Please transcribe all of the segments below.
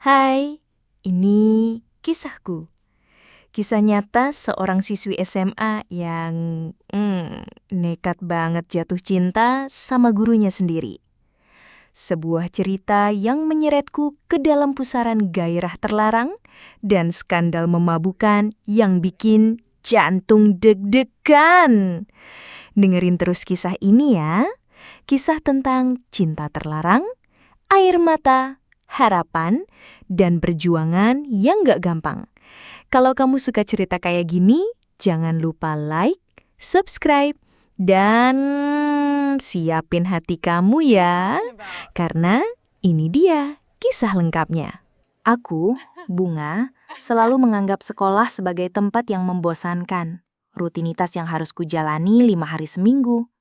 Hai, ini kisahku. Kisah nyata seorang siswi SMA yang nekat banget jatuh cinta sama gurunya sendiri. Sebuah cerita yang menyeretku ke dalam pusaran gairah terlarang dan skandal memabukan yang bikin jantung deg-degan. Dengerin terus kisah ini ya. Kisah tentang cinta terlarang, air mata, harapan, dan perjuangan yang gak gampang. Kalau kamu suka cerita kayak gini, jangan lupa like, subscribe, dan siapin hati kamu ya. Karena ini dia kisah lengkapnya. Aku, Bunga, selalu menganggap sekolah sebagai tempat yang membosankan. Rutinitas yang harus kujalani 5 hari seminggu.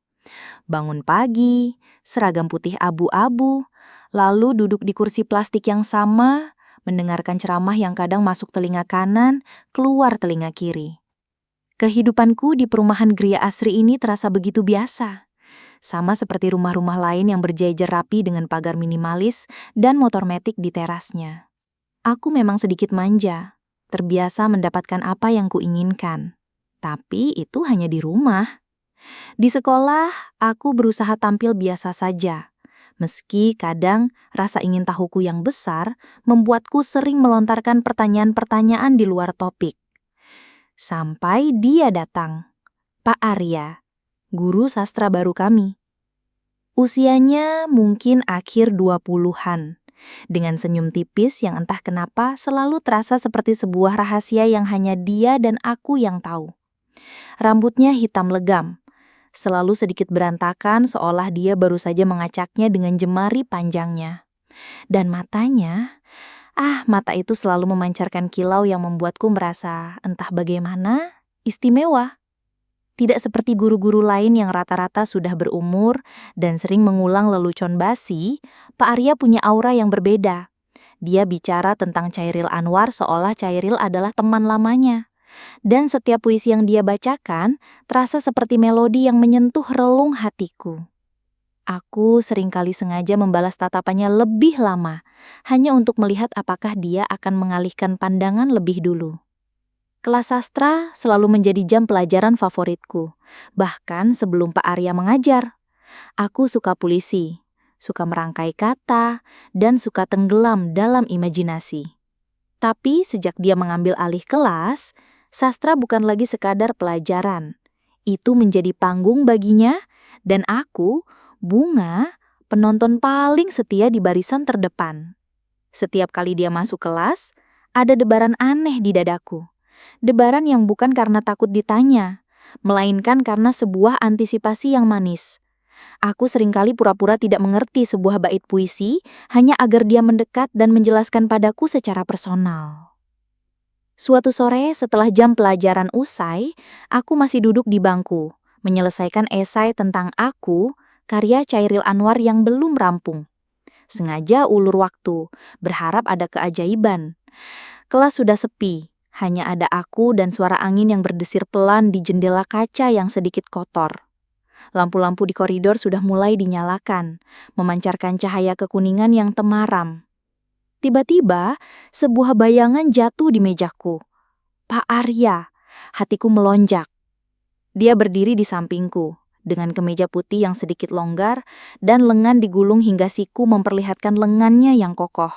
Bangun pagi, seragam putih abu-abu, lalu duduk di kursi plastik yang sama, mendengarkan ceramah yang kadang masuk telinga kanan, keluar telinga kiri. Kehidupanku di perumahan Gria Asri ini terasa begitu biasa. Sama seperti rumah-rumah lain yang berjejer rapi dengan pagar minimalis dan motor metik di terasnya. Aku memang sedikit manja, terbiasa mendapatkan apa yang kuinginkan. Tapi itu hanya di rumah. Di sekolah, aku berusaha tampil biasa saja. Meski kadang rasa ingin tahuku yang besar membuatku sering melontarkan pertanyaan-pertanyaan di luar topik. Sampai dia datang, Pak Arya, guru sastra baru kami. Usianya mungkin akhir 20-an. Dengan senyum tipis yang entah kenapa selalu terasa seperti sebuah rahasia yang hanya dia dan aku yang tahu. Rambutnya hitam legam, selalu sedikit berantakan seolah dia baru saja mengacaknya dengan jemari panjangnya. Dan matanya, mata itu selalu memancarkan kilau yang membuatku merasa entah bagaimana istimewa. Tidak seperti guru-guru lain yang rata-rata sudah berumur dan sering mengulang lelucon basi, Pak Arya punya aura yang berbeda. Dia bicara tentang Chairil Anwar seolah Chairil adalah teman lamanya. Dan setiap puisi yang dia bacakan terasa seperti melodi yang menyentuh relung hatiku. Aku seringkali sengaja membalas tatapannya lebih lama, hanya untuk melihat apakah dia akan mengalihkan pandangan lebih dulu. Kelas sastra selalu menjadi jam pelajaran favoritku, bahkan sebelum Pak Arya mengajar. Aku suka puisi, suka merangkai kata, dan suka tenggelam dalam imajinasi. Tapi sejak dia mengambil alih kelas, sastra bukan lagi sekadar pelajaran. Itu menjadi panggung baginya, dan aku, Bunga, penonton paling setia di barisan terdepan. Setiap kali dia masuk kelas, ada debaran aneh di dadaku. Debaran yang bukan karena takut ditanya, melainkan karena sebuah antisipasi yang manis. Aku seringkali pura-pura tidak mengerti sebuah bait puisi hanya agar dia mendekat dan menjelaskan padaku secara personal. Suatu sore setelah jam pelajaran usai, aku masih duduk di bangku, menyelesaikan esai tentang aku, karya Chairil Anwar yang belum rampung. Sengaja ulur waktu, berharap ada keajaiban. Kelas sudah sepi. Hanya ada aku dan suara angin yang berdesir pelan di jendela kaca yang sedikit kotor. Lampu-lampu di koridor sudah mulai dinyalakan, memancarkan cahaya kekuningan yang temaram. Tiba-tiba, sebuah bayangan jatuh di mejaku. Pak Arya, hatiku melonjak. Dia berdiri di sampingku, dengan kemeja putih yang sedikit longgar dan lengan digulung hingga siku memperlihatkan lengannya yang kokoh.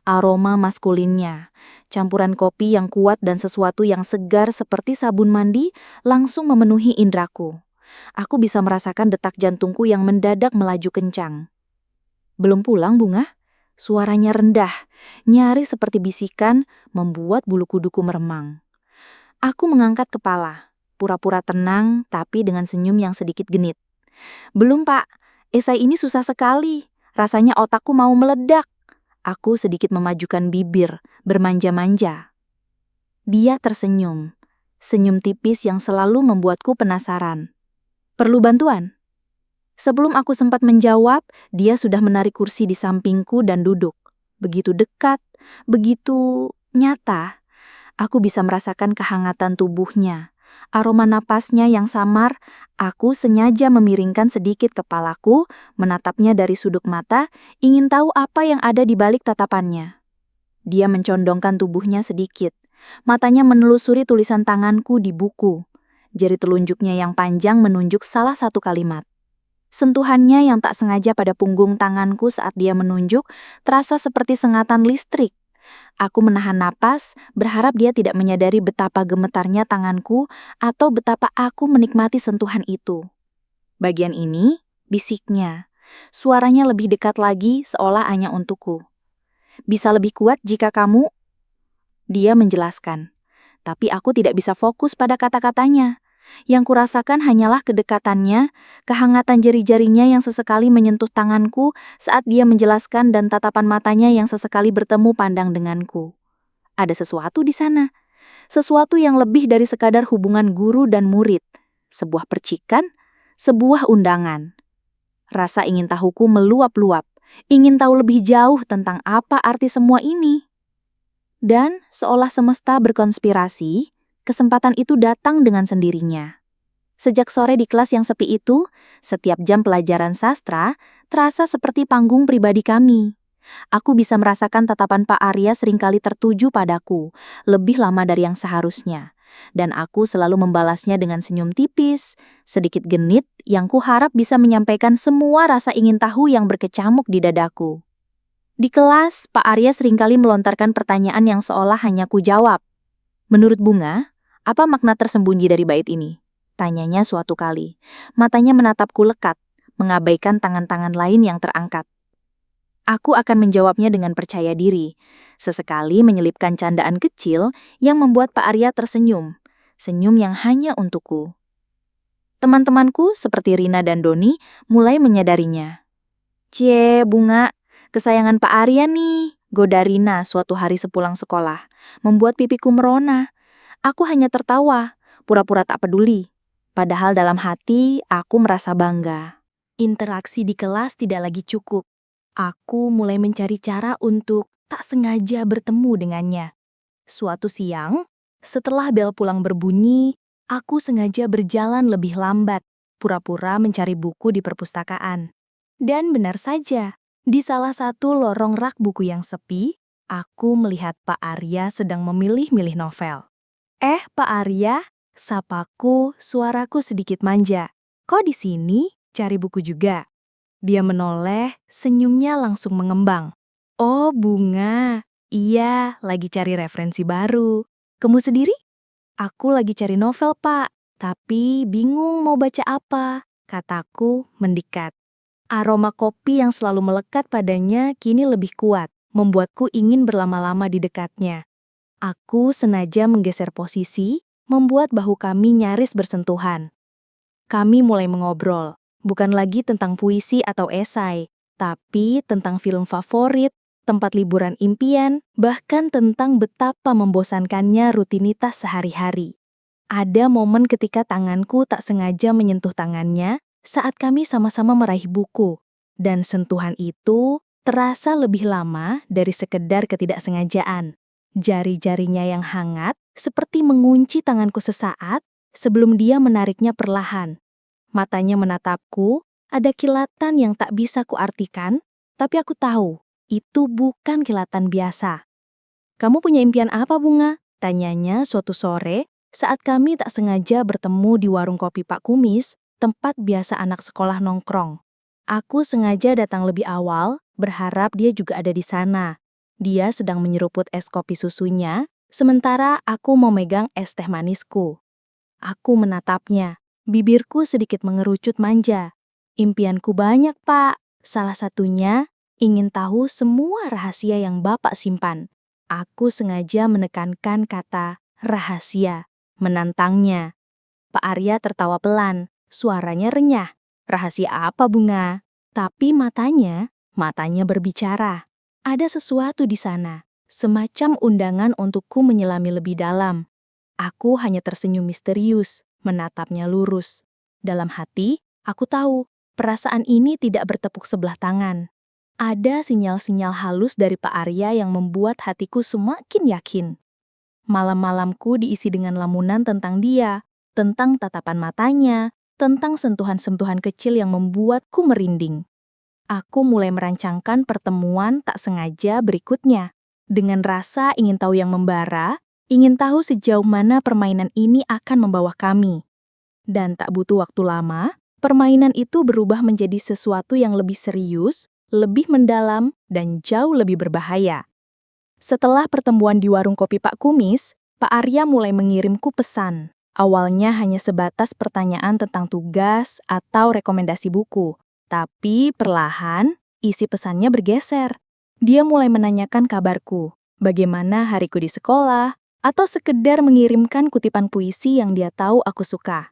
Aroma maskulinnya, campuran kopi yang kuat dan sesuatu yang segar seperti sabun mandi langsung memenuhi indraku. Aku bisa merasakan detak jantungku yang mendadak melaju kencang. Belum pulang, Bunga? Suaranya rendah, nyaris seperti bisikan, membuat bulu kuduku meremang. Aku mengangkat kepala, pura-pura tenang tapi dengan senyum yang sedikit genit. Belum, Pak. Esai ini susah sekali. Rasanya otakku mau meledak. Aku sedikit memajukan bibir, bermanja-manja. Dia tersenyum, senyum tipis yang selalu membuatku penasaran. Perlu bantuan? Sebelum aku sempat menjawab, dia sudah menarik kursi di sampingku dan duduk. Begitu dekat, begitu nyata. Aku bisa merasakan kehangatan tubuhnya. Aroma napasnya yang samar, aku sengaja memiringkan sedikit kepalaku, menatapnya dari sudut mata, ingin tahu apa yang ada di balik tatapannya. Dia mencondongkan tubuhnya sedikit. Matanya menelusuri tulisan tanganku di buku. Jari telunjuknya yang panjang menunjuk salah satu kalimat. Sentuhannya yang tak sengaja pada punggung tanganku saat dia menunjuk terasa seperti sengatan listrik. Aku menahan napas, berharap dia tidak menyadari betapa gemetarnya tanganku atau betapa aku menikmati sentuhan itu. Bagian ini, bisiknya. Suaranya lebih dekat lagi seolah hanya untukku. Bisa lebih kuat jika kamu... Dia menjelaskan. Tapi aku tidak bisa fokus pada kata-katanya. Yang kurasakan hanyalah kedekatannya, kehangatan jari-jarinya yang sesekali menyentuh tanganku saat dia menjelaskan dan tatapan matanya yang sesekali bertemu pandang denganku. Ada sesuatu di sana. Sesuatu yang lebih dari sekadar hubungan guru dan murid. Sebuah percikan, sebuah undangan. Rasa ingin tahuku meluap-luap, ingin tahu lebih jauh tentang apa arti semua ini. Dan seolah semesta berkonspirasi, kesempatan itu datang dengan sendirinya. Sejak sore di kelas yang sepi itu, setiap jam pelajaran sastra terasa seperti panggung pribadi kami. Aku bisa merasakan tatapan Pak Arya seringkali tertuju padaku, lebih lama dari yang seharusnya. Dan aku selalu membalasnya dengan senyum tipis, sedikit genit yang kuharap bisa menyampaikan semua rasa ingin tahu yang berkecamuk di dadaku. Di kelas, Pak Arya seringkali melontarkan pertanyaan yang seolah hanya ku jawab. Menurut Bunga, apa makna tersembunyi dari bait ini? Tanyanya suatu kali. Matanya menatapku lekat, mengabaikan tangan-tangan lain yang terangkat. Aku akan menjawabnya dengan percaya diri, sesekali menyelipkan candaan kecil yang membuat Pak Arya tersenyum, senyum yang hanya untukku. Teman-temanku seperti Rina dan Doni mulai menyadarinya. Cie, Bunga, kesayangan Pak Arya nih, goda Rina suatu hari sepulang sekolah, membuat pipiku merona. Aku hanya tertawa, pura-pura tak peduli. Padahal dalam hati, aku merasa bangga. Interaksi di kelas tidak lagi cukup. Aku mulai mencari cara untuk tak sengaja bertemu dengannya. Suatu siang, setelah bel pulang berbunyi, aku sengaja berjalan lebih lambat, pura-pura mencari buku di perpustakaan. Dan benar saja, di salah satu lorong rak buku yang sepi, aku melihat Pak Arya sedang memilih-milih novel. Pak Arya, sapaku, suaraku sedikit manja. Kok di sini cari buku juga? Dia menoleh, senyumnya langsung mengembang. Oh, Bunga. Iya, lagi cari referensi baru. Kamu sendiri? Aku lagi cari novel, Pak. Tapi bingung mau baca apa, kataku mendekat. Aroma kopi yang selalu melekat padanya kini lebih kuat, membuatku ingin berlama-lama di dekatnya. Aku sengaja menggeser posisi, membuat bahu kami nyaris bersentuhan. Kami mulai mengobrol. Bukan lagi tentang puisi atau esai, tapi tentang film favorit, tempat liburan impian, bahkan tentang betapa membosankannya rutinitas sehari-hari. Ada momen ketika tanganku tak sengaja menyentuh tangannya saat kami sama-sama meraih buku, dan sentuhan itu terasa lebih lama dari sekedar ketidaksengajaan. Jari-jarinya yang hangat seperti mengunci tanganku sesaat sebelum dia menariknya perlahan. Matanya menatapku, ada kilatan yang tak bisa kuartikan, tapi aku tahu, itu bukan kilatan biasa. Kamu punya impian apa, Bunga? Tanyanya suatu sore, saat kami tak sengaja bertemu di warung kopi Pak Kumis, tempat biasa anak sekolah nongkrong. Aku sengaja datang lebih awal, berharap dia juga ada di sana. Dia sedang menyeruput es kopi susunya, sementara aku memegang es teh manisku. Aku menatapnya. Bibirku sedikit mengerucut manja. Impianku banyak, Pak. Salah satunya, ingin tahu semua rahasia yang Bapak simpan. Aku sengaja menekankan kata rahasia, menantangnya. Pak Arya tertawa pelan, suaranya renyah. Rahasia apa, Bunga? Tapi matanya berbicara. Ada sesuatu di sana, semacam undangan untukku menyelami lebih dalam. Aku hanya tersenyum misterius, menatapnya lurus. Dalam hati, aku tahu, perasaan ini tidak bertepuk sebelah tangan. Ada sinyal-sinyal halus dari Pak Arya yang membuat hatiku semakin yakin. Malam-malamku diisi dengan lamunan tentang dia, tentang tatapan matanya, tentang sentuhan-sentuhan kecil yang membuatku merinding. Aku mulai merancangkan pertemuan tak sengaja berikutnya. Dengan rasa ingin tahu yang membara, ingin tahu sejauh mana permainan ini akan membawa kami. Dan tak butuh waktu lama, permainan itu berubah menjadi sesuatu yang lebih serius, lebih mendalam, dan jauh lebih berbahaya. Setelah pertemuan di warung kopi Pak Kumis, Pak Arya mulai mengirimku pesan. Awalnya hanya sebatas pertanyaan tentang tugas atau rekomendasi buku. Tapi perlahan, isi pesannya bergeser. Dia mulai menanyakan kabarku, bagaimana hariku di sekolah, atau sekedar mengirimkan kutipan puisi yang dia tahu aku suka.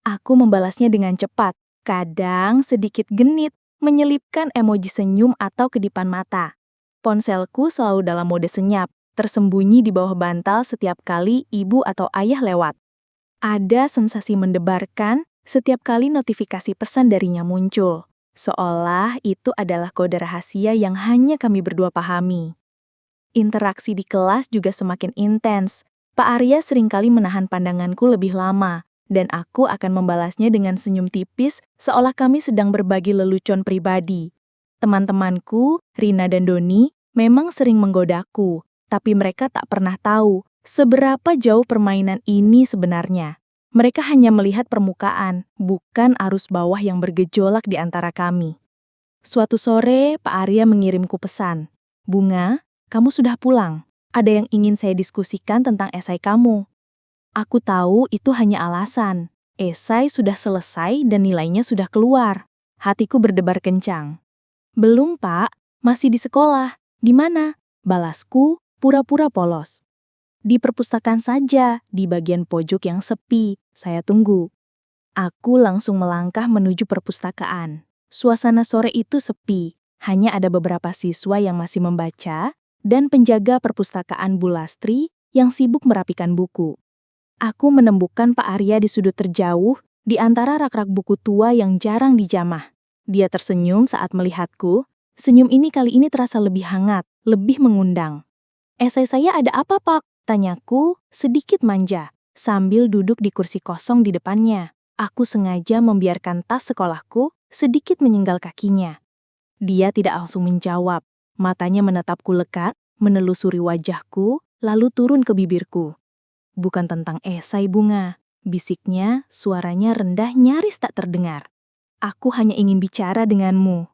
Aku membalasnya dengan cepat, kadang sedikit genit, menyelipkan emoji senyum atau kedipan mata. Ponselku selalu dalam mode senyap, tersembunyi di bawah bantal setiap kali ibu atau ayah lewat. Ada sensasi mendebarkan setiap kali notifikasi pesan darinya muncul, seolah itu adalah kode rahasia yang hanya kami berdua pahami. Interaksi di kelas juga semakin intens. Pak Arya seringkali menahan pandanganku lebih lama, dan aku akan membalasnya dengan senyum tipis seolah kami sedang berbagi lelucon pribadi. Teman-temanku, Rina dan Doni, memang sering menggodaku, tapi mereka tak pernah tahu seberapa jauh permainan ini sebenarnya. Mereka hanya melihat permukaan, bukan arus bawah yang bergejolak di antara kami. Suatu sore, Pak Arya mengirimku pesan, "Bunga, kamu sudah pulang. Ada yang ingin saya diskusikan tentang esai kamu." Aku tahu itu hanya alasan. Esai sudah selesai dan nilainya sudah keluar. Hatiku berdebar kencang. "Belum, Pak. Masih di sekolah." "Di mana?" Balasku, pura-pura polos. "Di perpustakaan saja, di bagian pojok yang sepi. Saya tunggu." Aku langsung melangkah menuju perpustakaan. Suasana sore itu sepi. Hanya ada beberapa siswa yang masih membaca dan penjaga perpustakaan Bu Lastri yang sibuk merapikan buku. Aku menemukan Pak Arya di sudut terjauh, di antara rak-rak buku tua yang jarang dijamah. Dia tersenyum saat melihatku. Senyum ini kali ini terasa lebih hangat, lebih mengundang. "Esai saya ada apa, Pak?" tanyaku, sedikit manja, sambil duduk di kursi kosong di depannya. Aku sengaja membiarkan tas sekolahku sedikit menyenggal kakinya. Dia tidak langsung menjawab. Matanya menatapku lekat, menelusuri wajahku, lalu turun ke bibirku. "Bukan tentang esai, Bunga," bisiknya, suaranya rendah nyaris tak terdengar. "Aku hanya ingin bicara denganmu."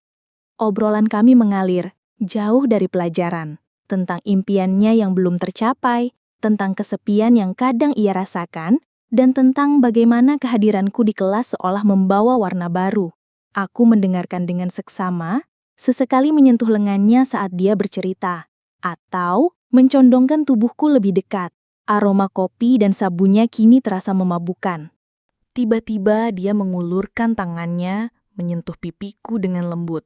Obrolan kami mengalir, jauh dari pelajaran, tentang impiannya yang belum tercapai, tentang kesepian yang kadang ia rasakan, dan tentang bagaimana kehadiranku di kelas seolah membawa warna baru. Aku mendengarkan dengan seksama, sesekali menyentuh lengannya saat dia bercerita, atau mencondongkan tubuhku lebih dekat. Aroma kopi dan sabunnya kini terasa memabukkan. Tiba-tiba dia mengulurkan tangannya, menyentuh pipiku dengan lembut.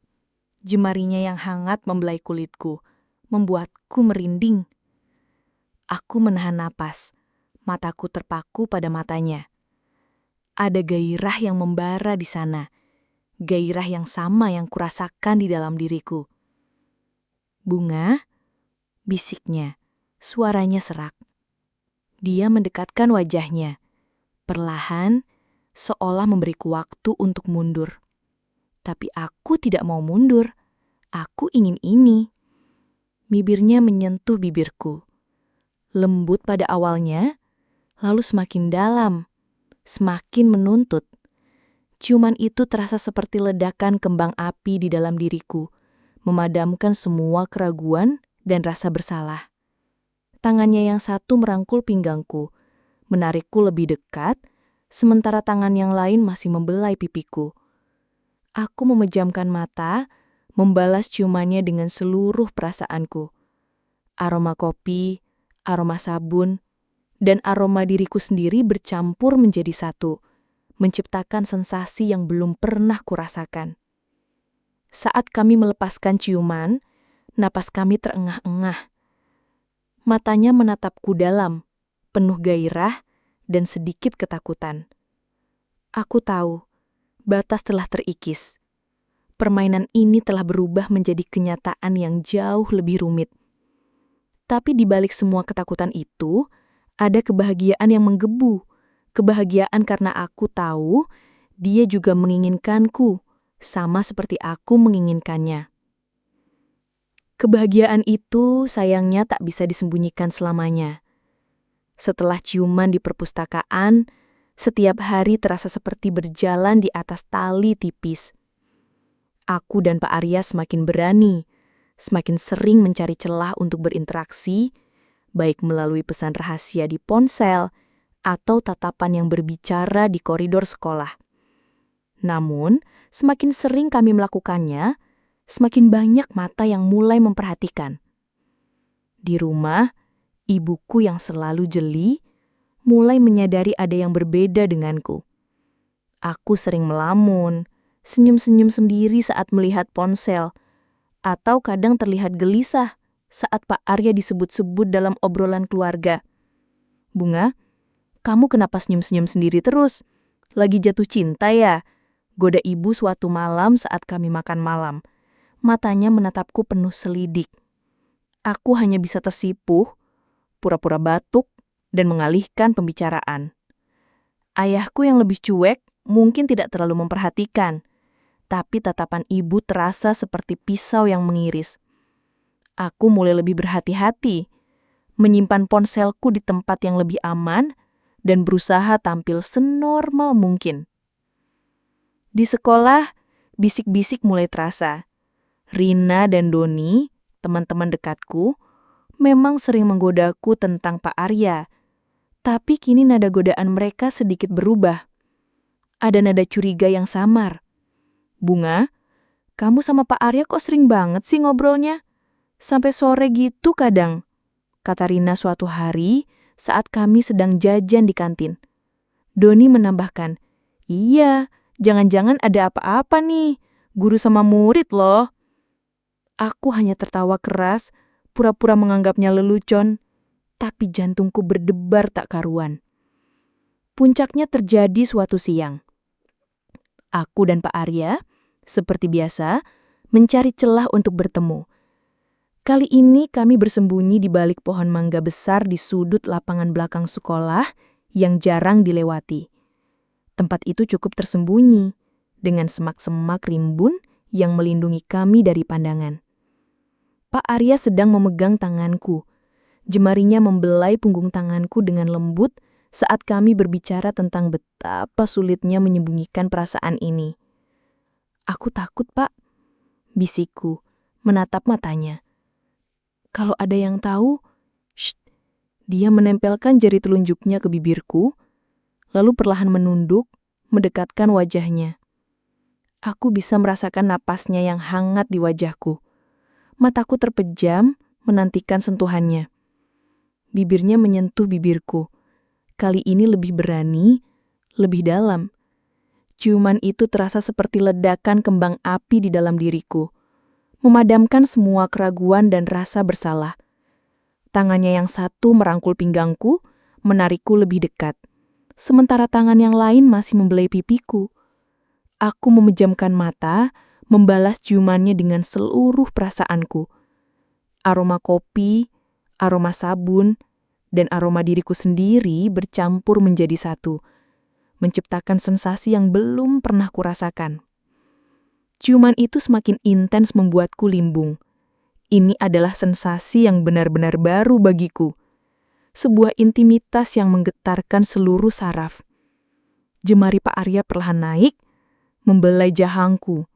Jemarinya yang hangat membelai kulitku, membuatku merinding. Aku menahan napas, mataku terpaku pada matanya. Ada gairah yang membara di sana, gairah yang sama yang kurasakan di dalam diriku. "Bunga?" bisiknya, suaranya serak. Dia mendekatkan wajahnya, perlahan, seolah memberiku waktu untuk mundur. Tapi aku tidak mau mundur. Aku ingin ini. Bibirnya menyentuh bibirku. Lembut pada awalnya, lalu semakin dalam, semakin menuntut. Ciuman itu terasa seperti ledakan kembang api di dalam diriku, memadamkan semua keraguan dan rasa bersalah. Tangannya yang satu merangkul pinggangku, menarikku lebih dekat, sementara tangan yang lain masih membelai pipiku. Aku memejamkan mata, membalas ciumannya dengan seluruh perasaanku. Aroma kopi, aroma sabun, dan aroma diriku sendiri bercampur menjadi satu, menciptakan sensasi yang belum pernah kurasakan. Saat kami melepaskan ciuman, napas kami terengah-engah. Matanya menatapku dalam, penuh gairah dan sedikit ketakutan. Aku tahu, batas telah terikis. Permainan ini telah berubah menjadi kenyataan yang jauh lebih rumit. Tapi di balik semua ketakutan itu, ada kebahagiaan yang menggebu. Kebahagiaan karena aku tahu dia juga menginginkanku, sama seperti aku menginginkannya. Kebahagiaan itu sayangnya tak bisa disembunyikan selamanya. Setelah ciuman di perpustakaan, setiap hari terasa seperti berjalan di atas tali tipis. Aku dan Pak Arya semakin berani, semakin sering mencari celah untuk berinteraksi, baik melalui pesan rahasia di ponsel atau tatapan yang berbicara di koridor sekolah. Namun, semakin sering kami melakukannya, semakin banyak mata yang mulai memperhatikan. Di rumah, ibuku yang selalu jeli mulai menyadari ada yang berbeda denganku. Aku sering melamun, senyum-senyum sendiri saat melihat ponsel, atau kadang terlihat gelisah saat Pak Arya disebut-sebut dalam obrolan keluarga. "Bunga, kamu kenapa senyum-senyum sendiri terus? Lagi jatuh cinta ya?" Goda ibu suatu malam saat kami makan malam. Matanya menatapku penuh selidik. Aku hanya bisa tersipu, pura-pura batuk, dan mengalihkan pembicaraan. Ayahku yang lebih cuek mungkin tidak terlalu memperhatikan, tapi tatapan ibu terasa seperti pisau yang mengiris. Aku mulai lebih berhati-hati, menyimpan ponselku di tempat yang lebih aman, dan berusaha tampil senormal mungkin. Di sekolah, bisik-bisik mulai terasa. Rina dan Doni, teman-teman dekatku, memang sering menggodaku tentang Pak Arya. Tapi kini nada godaan mereka sedikit berubah. Ada nada curiga yang samar. "Bunga, kamu sama Pak Arya kok sering banget sih ngobrolnya? Sampai sore gitu kadang," kata Rina suatu hari saat kami sedang jajan di kantin. Doni menambahkan, "Iya, jangan-jangan ada apa-apa nih, guru sama murid loh." Aku hanya tertawa keras, pura-pura menganggapnya lelucon, tapi jantungku berdebar tak karuan. Puncaknya terjadi suatu siang. Aku dan Pak Arya, seperti biasa, mencari celah untuk bertemu. Kali ini kami bersembunyi di balik pohon mangga besar di sudut lapangan belakang sekolah yang jarang dilewati. Tempat itu cukup tersembunyi, dengan semak-semak rimbun yang melindungi kami dari pandangan. Pak Arya sedang memegang tanganku. Jemarinya membelai punggung tanganku dengan lembut saat kami berbicara tentang betapa sulitnya menyembunyikan perasaan ini. "Aku takut, Pak," bisikku, menatap matanya. "Kalau ada yang tahu..." "Shh." Dia menempelkan jari telunjuknya ke bibirku, lalu perlahan menunduk, mendekatkan wajahnya. Aku bisa merasakan napasnya yang hangat di wajahku. Mataku terpejam, menantikan sentuhannya. Bibirnya menyentuh bibirku. Kali ini lebih berani, lebih dalam. Ciuman itu terasa seperti ledakan kembang api di dalam diriku, memadamkan semua keraguan dan rasa bersalah. Tangannya yang satu merangkul pinggangku, menarikku lebih dekat. Sementara tangan yang lain masih membelai pipiku. Aku memejamkan mata, membalas ciumannya dengan seluruh perasaanku. Aroma kopi, aroma sabun, dan aroma diriku sendiri bercampur menjadi satu, menciptakan sensasi yang belum pernah kurasakan. Ciuman itu semakin intens membuatku limbung. Ini adalah sensasi yang benar-benar baru bagiku. Sebuah intimitas yang menggetarkan seluruh saraf. Jemari Pak Arya perlahan naik, membelai jahangku,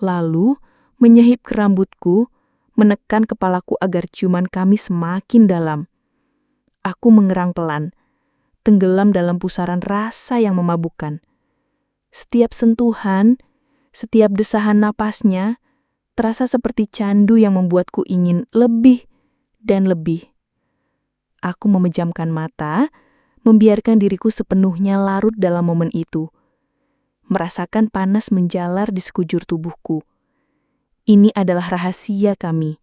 lalu menyehip ke rambutku, menekan kepalaku agar ciuman kami semakin dalam. Aku mengerang pelan, tenggelam dalam pusaran rasa yang memabukkan. Setiap sentuhan, setiap desahan napasnya, terasa seperti candu yang membuatku ingin lebih dan lebih. Aku memejamkan mata, membiarkan diriku sepenuhnya larut dalam momen itu. Merasakan panas menjalar di sekujur tubuhku. Ini adalah rahasia kami,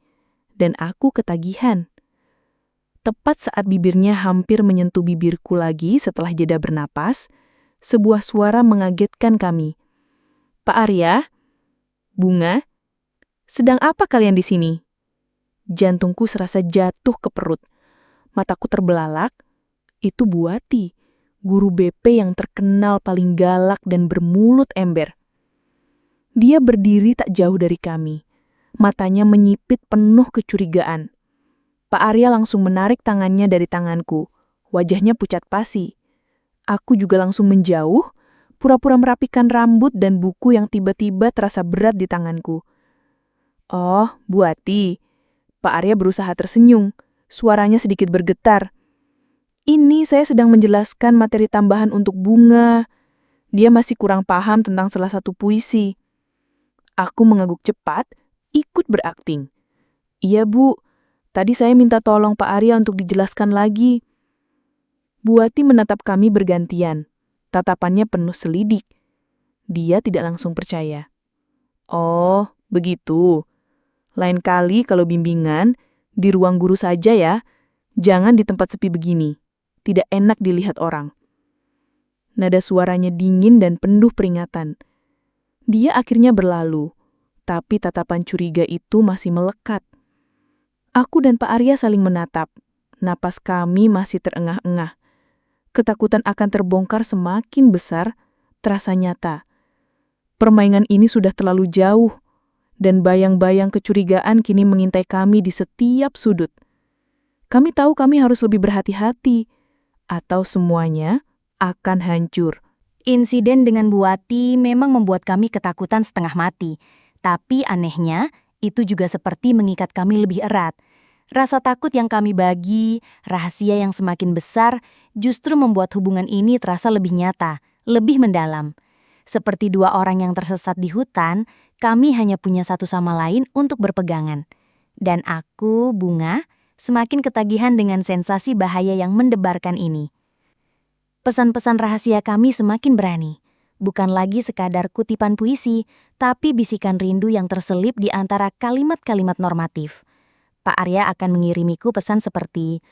dan aku ketagihan. Tepat saat bibirnya hampir menyentuh bibirku lagi setelah jeda bernapas, sebuah suara mengagetkan kami. "Pak Arya, Bunga, sedang apa kalian di sini?" Jantungku serasa jatuh ke perut. Mataku terbelalak. Itu Buati, guru BP yang terkenal paling galak dan bermulut ember. Dia berdiri tak jauh dari kami, Matanya menyipit penuh kecurigaan. Pak Arya langsung menarik tangannya dari tanganku. Wajahnya pucat pasi. Aku juga langsung menjauh, pura-pura merapikan rambut dan buku yang tiba-tiba terasa berat di tanganku. "Oh, Bu Ati." Pak Arya berusaha tersenyum. Suaranya sedikit bergetar. "Ini saya sedang menjelaskan materi tambahan untuk Bunga. Dia masih kurang paham tentang salah satu puisi." Aku mengangguk cepat, ikut berakting. "Iya, Bu. Tadi saya minta tolong Pak Arya untuk dijelaskan lagi." Bu Ati menatap kami bergantian. Tatapannya penuh selidik. Dia tidak langsung percaya. "Oh, begitu. Lain kali kalau bimbingan, di ruang guru saja ya. Jangan di tempat sepi begini. Tidak enak dilihat orang." Nada suaranya dingin dan penuh peringatan. Dia akhirnya berlalu, tapi tatapan curiga itu masih melekat. Aku dan Pak Arya saling menatap. Napas kami masih terengah-engah. Ketakutan akan terbongkar semakin besar, terasa nyata. Permainan ini sudah terlalu jauh, dan bayang-bayang kecurigaan kini mengintai kami di setiap sudut. Kami tahu kami harus lebih berhati-hati, atau semuanya akan hancur. Insiden dengan Bu Ati memang membuat kami ketakutan setengah mati. Tapi anehnya, itu juga seperti mengikat kami lebih erat. Rasa takut yang kami bagi, rahasia yang semakin besar, justru membuat hubungan ini terasa lebih nyata, lebih mendalam. Seperti dua orang yang tersesat di hutan, kami hanya punya satu sama lain untuk berpegangan. Dan aku, Bunga, semakin ketagihan dengan sensasi bahaya yang mendebarkan ini. Pesan-pesan rahasia kami semakin berani. Bukan lagi sekadar kutipan puisi, tapi bisikan rindu yang terselip di antara kalimat-kalimat normatif. Pak Arya akan mengirimiku pesan seperti,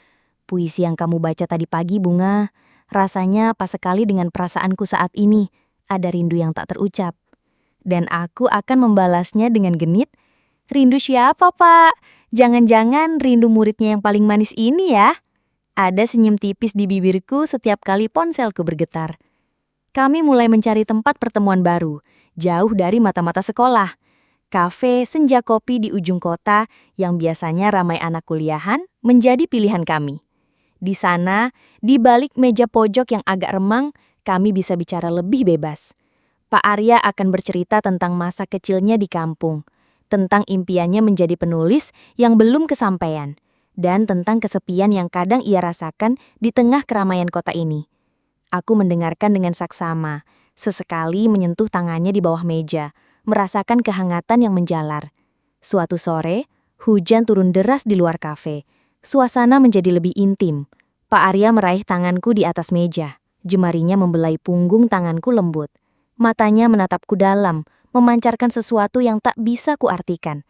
"Puisi yang kamu baca tadi pagi, Bunga, rasanya pas sekali dengan perasaanku saat ini. Ada rindu yang tak terucap." Dan aku akan membalasnya dengan genit, "Rindu siapa, Pak? Jangan-jangan rindu muridnya yang paling manis ini ya?" Ada senyum tipis di bibirku setiap kali ponselku bergetar. Kami mulai mencari tempat pertemuan baru, jauh dari mata-mata sekolah. Kafe senja kopi di ujung kota yang biasanya ramai anak kuliahan menjadi pilihan kami. Di sana, di balik meja pojok yang agak remang, kami bisa bicara lebih bebas. Pak Arya akan bercerita tentang masa kecilnya di kampung, tentang impiannya menjadi penulis yang belum kesampaian, dan tentang kesepian yang kadang ia rasakan di tengah keramaian kota ini. Aku mendengarkan dengan saksama, sesekali menyentuh tangannya di bawah meja, merasakan kehangatan yang menjalar. Suatu sore, hujan turun deras di luar kafe. Suasana menjadi lebih intim. Pak Arya meraih tanganku di atas meja. Jemarinya membelai punggung tanganku lembut. Matanya menatapku dalam, memancarkan sesuatu yang tak bisa kuartikan.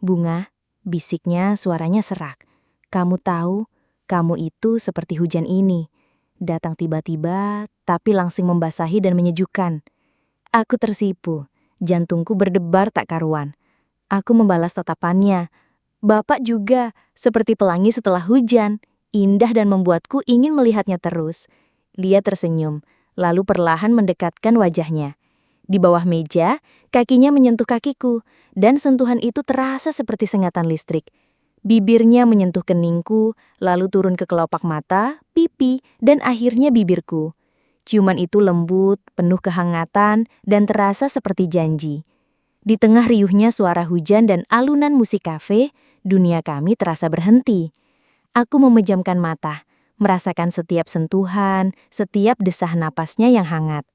"Bunga," bisiknya suaranya serak. "Kamu tahu, kamu itu seperti hujan ini. Datang tiba-tiba, tapi langsung membasahi dan menyejukkan." Aku tersipu. Jantungku berdebar tak karuan. Aku membalas tatapannya. "Bapak juga, seperti pelangi setelah hujan, indah dan membuatku ingin melihatnya terus." Dia tersenyum, lalu perlahan mendekatkan wajahnya. Di bawah meja, kakinya menyentuh kakiku, dan sentuhan itu terasa seperti sengatan listrik. Bibirnya menyentuh keningku, lalu turun ke kelopak mata, pipi, dan akhirnya bibirku. Ciuman itu lembut, penuh kehangatan, dan terasa seperti janji. Di tengah riuhnya suara hujan dan alunan musik kafe, dunia kami terasa berhenti. Aku memejamkan mata, merasakan setiap sentuhan, setiap desah napasnya yang hangat.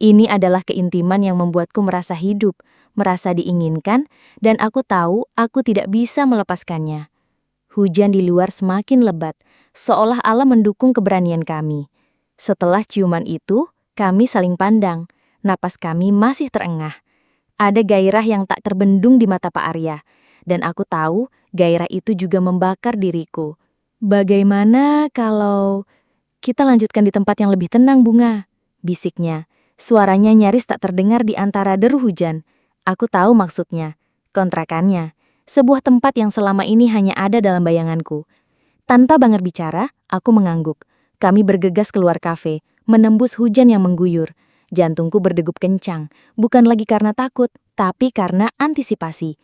Ini adalah keintiman yang membuatku merasa hidup, merasa diinginkan, dan aku tahu aku tidak bisa melepaskannya. Hujan di luar semakin lebat, seolah Allah mendukung keberanian kami. Setelah ciuman itu, kami saling pandang. Napas kami masih terengah. Ada gairah yang tak terbendung di mata Pak Arya, dan aku tahu gairah itu juga membakar diriku. "Bagaimana kalau kita lanjutkan di tempat yang lebih tenang, Bunga?" bisiknya. Suaranya nyaris tak terdengar di antara deru hujan. Aku tahu maksudnya. Kontrakannya. Sebuah tempat yang selama ini hanya ada dalam bayanganku. Tanpa banget bicara, aku mengangguk. Kami bergegas keluar kafe, menembus hujan yang mengguyur. Jantungku berdegup kencang, bukan lagi karena takut, tapi karena antisipasi.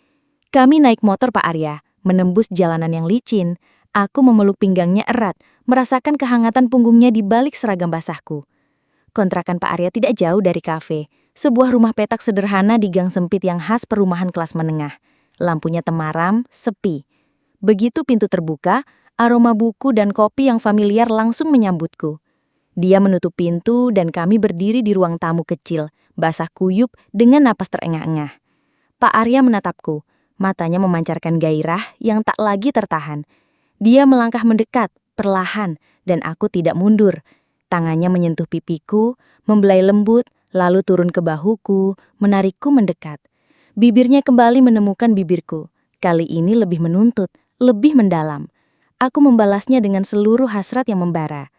Kami naik motor Pak Arya, menembus jalanan yang licin. Aku memeluk pinggangnya erat, merasakan kehangatan punggungnya di balik seragam basahku. Kontrakan Pak Arya tidak jauh dari kafe, sebuah rumah petak sederhana di gang sempit yang khas perumahan kelas menengah. Lampunya temaram, sepi. Begitu pintu terbuka, aroma buku dan kopi yang familiar langsung menyambutku. Dia menutup pintu dan kami berdiri di ruang tamu kecil, basah kuyup dengan napas terengah-engah. Pak Arya menatapku, matanya memancarkan gairah yang tak lagi tertahan. Dia melangkah mendekat, perlahan, dan aku tidak mundur. Tangannya menyentuh pipiku, membelai lembut, lalu turun ke bahuku, menarikku mendekat. Bibirnya kembali menemukan bibirku. Kali ini lebih menuntut, lebih mendalam. Aku membalasnya dengan seluruh hasrat yang membara.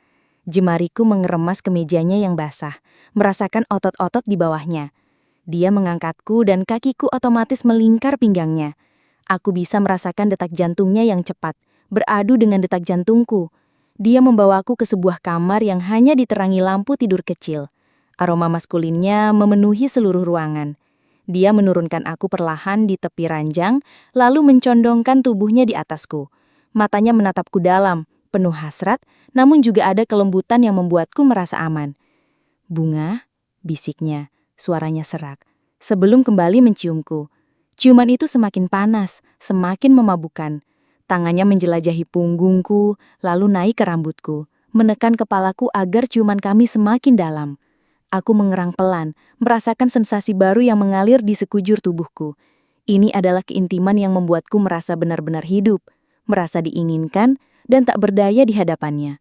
Jemariku mengeremas kemejanya yang basah, merasakan otot-otot di bawahnya. Dia mengangkatku dan kakiku otomatis melingkar pinggangnya. Aku bisa merasakan detak jantungnya yang cepat, beradu dengan detak jantungku. Dia membawaku ke sebuah kamar yang hanya diterangi lampu tidur kecil. Aroma maskulinnya memenuhi seluruh ruangan. Dia menurunkan aku perlahan di tepi ranjang, lalu mencondongkan tubuhnya di atasku. Matanya menatapku dalam, penuh hasrat, namun juga ada kelembutan yang membuatku merasa aman. "Bunga," bisiknya, suaranya serak, sebelum kembali menciumku. Ciuman itu semakin panas, semakin memabukkan. Tangannya menjelajahi punggungku, lalu naik ke rambutku, menekan kepalaku agar ciuman kami semakin dalam. Aku mengerang pelan, merasakan sensasi baru yang mengalir di sekujur tubuhku. Ini adalah keintiman yang membuatku merasa benar-benar hidup, merasa diinginkan, dan tak berdaya di hadapannya.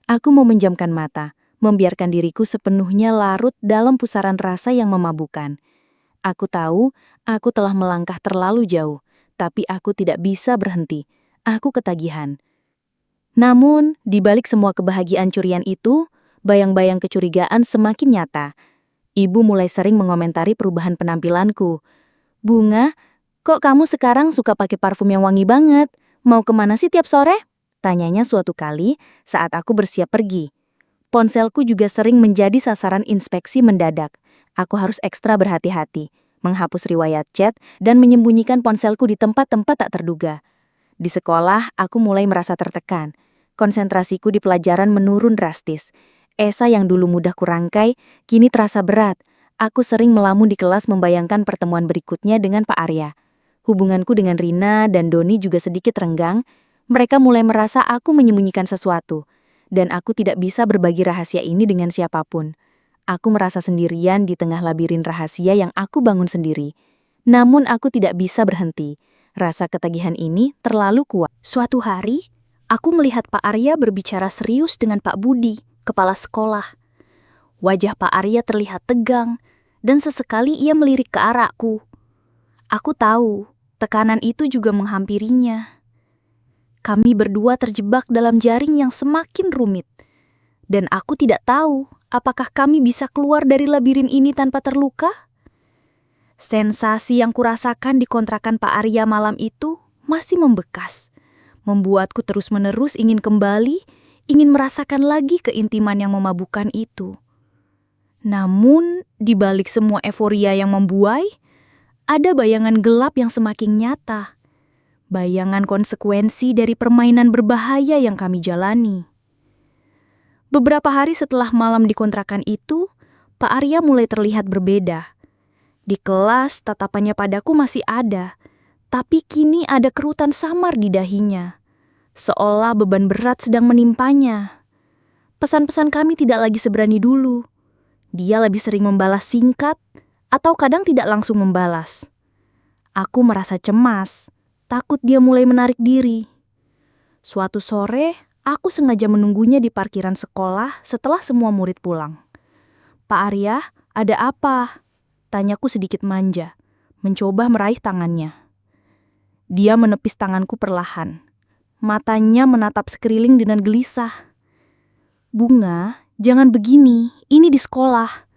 Aku memejamkan mata, membiarkan diriku sepenuhnya larut dalam pusaran rasa yang memabukkan. Aku tahu, aku telah melangkah terlalu jauh, tapi aku tidak bisa berhenti. Aku ketagihan. Namun, di balik semua kebahagiaan curian itu, bayang-bayang kecurigaan semakin nyata. Ibu mulai sering mengomentari perubahan penampilanku. "Bunga, kok kamu sekarang suka pakai parfum yang wangi banget? Mau kemana sih tiap sore?" Tanyanya suatu kali saat aku bersiap pergi. Ponselku juga sering menjadi sasaran inspeksi mendadak. Aku harus ekstra berhati-hati, menghapus riwayat chat dan menyembunyikan ponselku di tempat-tempat tak terduga. Di sekolah, aku mulai merasa tertekan. Konsentrasiku di pelajaran menurun drastis. Esai yang dulu mudah kurangkai, kini terasa berat. Aku sering melamun di kelas membayangkan pertemuan berikutnya dengan Pak Arya. Hubunganku dengan Rina dan Doni juga sedikit renggang. Mereka mulai merasa aku menyembunyikan sesuatu, dan aku tidak bisa berbagi rahasia ini dengan siapapun. Aku merasa sendirian di tengah labirin rahasia yang aku bangun sendiri. Namun aku tidak bisa berhenti. Rasa ketagihan ini terlalu kuat. Suatu hari, aku melihat Pak Arya berbicara serius dengan Pak Budi, kepala sekolah. Wajah Pak Arya terlihat tegang, dan sesekali ia melirik ke arahku. Aku tahu, tekanan itu juga menghampirinya. Kami berdua terjebak dalam jaring yang semakin rumit. Dan aku tidak tahu apakah kami bisa keluar dari labirin ini tanpa terluka. Sensasi yang kurasakan di kontrakan Pak Arya malam itu masih membekas. Membuatku terus-menerus ingin kembali, ingin merasakan lagi keintiman yang memabukkan itu. Namun, di balik semua euforia yang membuai, ada bayangan gelap yang semakin nyata. Bayangan konsekuensi dari permainan berbahaya yang kami jalani. Beberapa hari setelah malam di kontrakan itu, Pak Arya mulai terlihat berbeda. Di kelas, tatapannya padaku masih ada, tapi kini ada kerutan samar di dahinya, seolah beban berat sedang menimpanya. Pesan-pesan kami tidak lagi seberani dulu. Dia lebih sering membalas singkat, atau kadang tidak langsung membalas. Aku merasa cemas. Takut dia mulai menarik diri. Suatu sore, aku sengaja menunggunya di parkiran sekolah setelah semua murid pulang. "Pak Arya, ada apa?" Tanyaku sedikit manja, mencoba meraih tangannya. Dia menepis tanganku perlahan. Matanya menatap sekeliling dengan gelisah. "Bunga, jangan begini, ini di sekolah."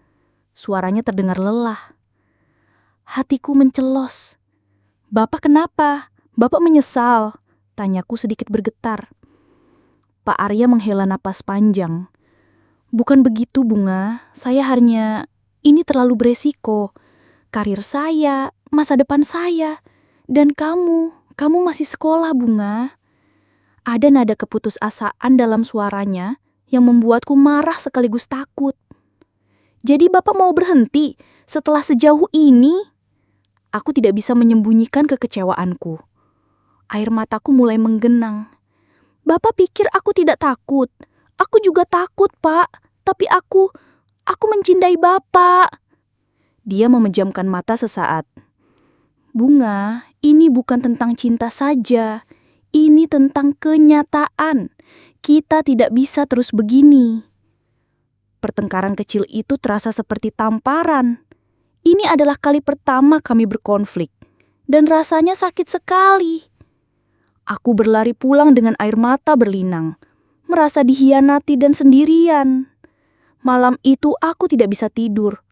Suaranya terdengar lelah. Hatiku mencelos. "Bapak kenapa? Bapak menyesal?" Tanyaku sedikit bergetar. Pak Arya menghela napas panjang. "Bukan begitu, Bunga. Saya hanya... Ini terlalu beresiko. Karir saya, masa depan saya. Dan kamu masih sekolah, Bunga. Ada nada keputusasaan dalam suaranya yang membuatku marah sekaligus takut. Jadi Bapak mau berhenti setelah sejauh ini? Aku tidak bisa menyembunyikan kekecewaanku. Air mataku mulai menggenang. Bapak pikir aku tidak takut. Aku juga takut, Pak. Tapi aku mencintai Bapak. Dia memejamkan mata sesaat. Bunga, ini bukan tentang cinta saja. Ini tentang kenyataan. Kita tidak bisa terus begini. Pertengkaran kecil itu terasa seperti tamparan. Ini adalah kali pertama kami berkonflik. Dan rasanya sakit sekali. Aku berlari pulang dengan air mata berlinang. Merasa dikhianati dan sendirian. Malam itu aku tidak bisa tidur.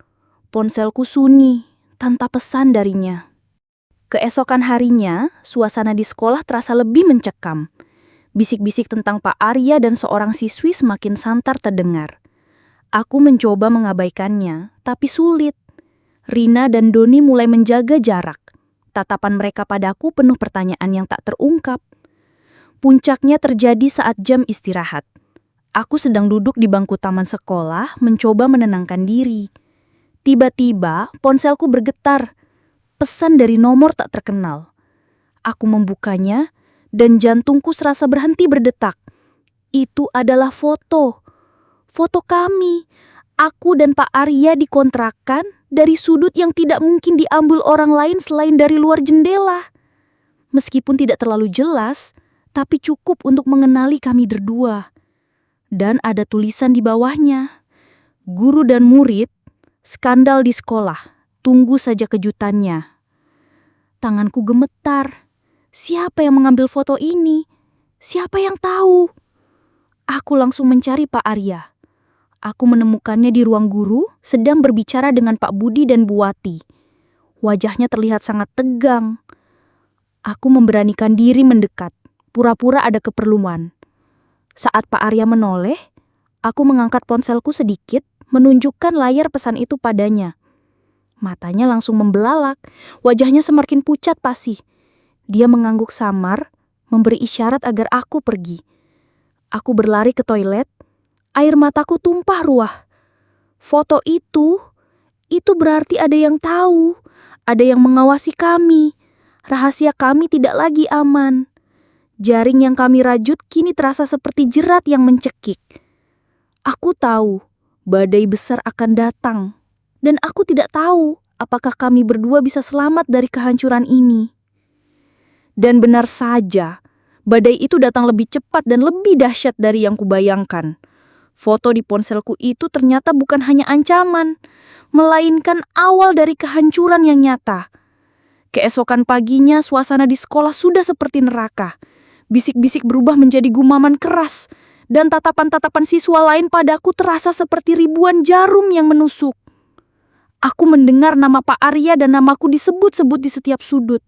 Ponselku sunyi, tanpa pesan darinya. Keesokan harinya, suasana di sekolah terasa lebih mencekam. Bisik-bisik tentang Pak Arya dan seorang siswi semakin santar terdengar. Aku mencoba mengabaikannya, tapi sulit. Rina dan Doni mulai menjaga jarak. Tatapan mereka padaku penuh pertanyaan yang tak terungkap. Puncaknya terjadi saat jam istirahat. Aku sedang duduk di bangku taman sekolah, mencoba menenangkan diri. Tiba-tiba, ponselku bergetar. Pesan dari nomor tak terkenal. Aku membukanya, dan jantungku serasa berhenti berdetak. Itu adalah foto. Foto kami. Aku dan Pak Arya dikontrakan dari sudut yang tidak mungkin diambil orang lain selain dari luar jendela. Meskipun tidak terlalu jelas, tapi cukup untuk mengenali kami berdua. Dan ada tulisan di bawahnya. Guru dan murid, skandal di sekolah. Tunggu saja kejutannya. Tanganku gemetar. Siapa yang mengambil foto ini? Siapa yang tahu? Aku langsung mencari Pak Arya. Aku menemukannya di ruang guru, sedang berbicara dengan Pak Budi dan Bu Wati. Wajahnya terlihat sangat tegang. Aku memberanikan diri mendekat, pura-pura ada keperluan. Saat Pak Arya menoleh, aku mengangkat ponselku sedikit, menunjukkan layar pesan itu padanya. Matanya langsung membelalak, wajahnya semakin pucat pasih. Dia mengangguk samar, memberi isyarat agar aku pergi. Aku berlari ke toilet, air mataku tumpah ruah. Foto itu berarti ada yang tahu, ada yang mengawasi kami. Rahasia kami tidak lagi aman. Jaring yang kami rajut kini terasa seperti jerat yang mencekik. Aku tahu badai besar akan datang, dan aku tidak tahu apakah kami berdua bisa selamat dari kehancuran ini. Dan benar saja, badai itu datang lebih cepat dan lebih dahsyat dari yang kubayangkan. Foto di ponselku itu ternyata bukan hanya ancaman, melainkan awal dari kehancuran yang nyata. Keesokan paginya, suasana di sekolah sudah seperti neraka. Bisik-bisik berubah menjadi gumaman keras, dan tatapan-tatapan siswa lain padaku terasa seperti ribuan jarum yang menusuk. Aku mendengar nama Pak Arya dan namaku disebut-sebut di setiap sudut.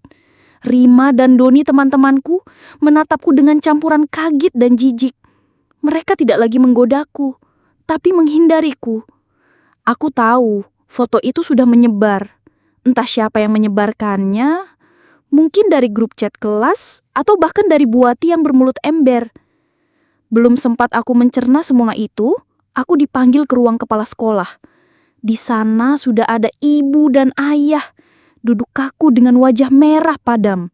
Rima dan Doni teman-temanku menatapku dengan campuran kaget dan jijik. Mereka tidak lagi menggodaku, tapi menghindariku. Aku tahu foto itu sudah menyebar. Entah siapa yang menyebarkannya, mungkin dari grup chat kelas atau bahkan dari Bu Wati yang bermulut ember. Belum sempat aku mencerna semua itu, aku dipanggil ke ruang kepala sekolah. Di sana sudah ada ibu dan ayah, duduk kaku dengan wajah merah padam.